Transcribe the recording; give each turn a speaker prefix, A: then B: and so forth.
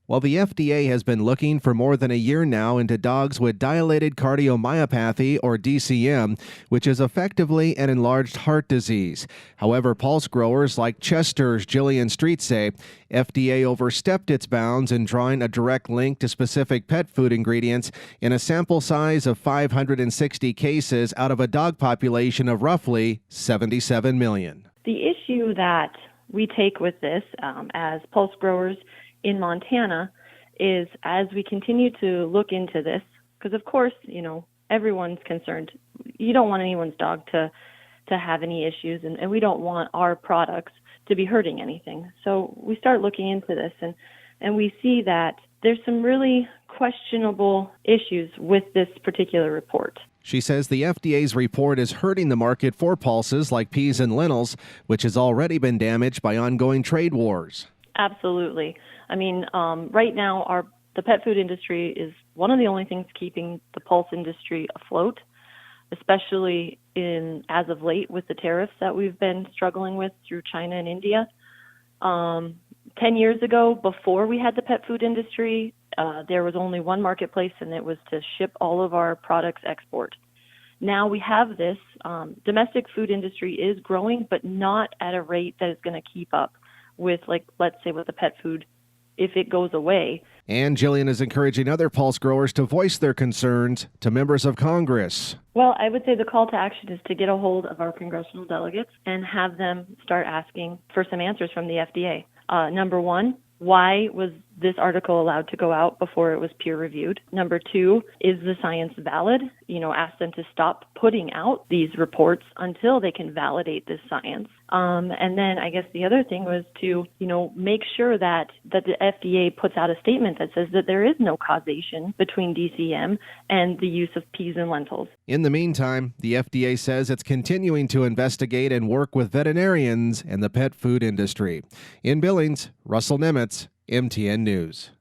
A: Well, the FDA has been looking for more than a year now into dogs with dilated cardiomyopathy, or DCM, which is effectively an enlarged heart disease. However, pulse growers like Chester's Jillien and Streit say FDA overstepped its bounds in drawing a direct link to specific pet food ingredients in a sample size of 560 cases out of a dog population of roughly 77 million.
B: The issue that we take with this as pulse growers in Montana is, as we continue to look into this, because of course, everyone's concerned. You don't want anyone's dog to have any issues, and we don't want our products to be hurting anything. So we start looking into this, and we see that there's some really questionable issues with this particular report.
A: She says the FDA's report is hurting the market for pulses like peas and lentils, which has already been damaged by ongoing trade wars.
B: Absolutely. Right now, the pet food industry is one of the only things keeping the pulse industry afloat, especially as of late with the tariffs that we've been struggling with through China and India. 10 years ago, before we had the pet food industry, there was only one marketplace, and it was to ship all of our products export. Now we have this. Domestic food industry is growing, but not at a rate that is going to keep up with, let's say, with the pet food, if it goes away.
A: And Jillien is encouraging other pulse growers to voice their concerns to members of Congress.
B: Well, I would say the call to action is to get a hold of our congressional delegates and have them start asking for some answers from the FDA. Number one, why was this article allowed to go out before it was peer-reviewed? Number two, is the science valid? Ask them to stop putting out these reports until they can validate this science. And then I guess the other thing was to, make sure that the FDA puts out a statement that says that there is no causation between DCM and the use of peas and lentils.
A: In the meantime, the FDA says it's continuing to investigate and work with veterinarians and the pet food industry. In Billings, Russell Nemitz, MTN News.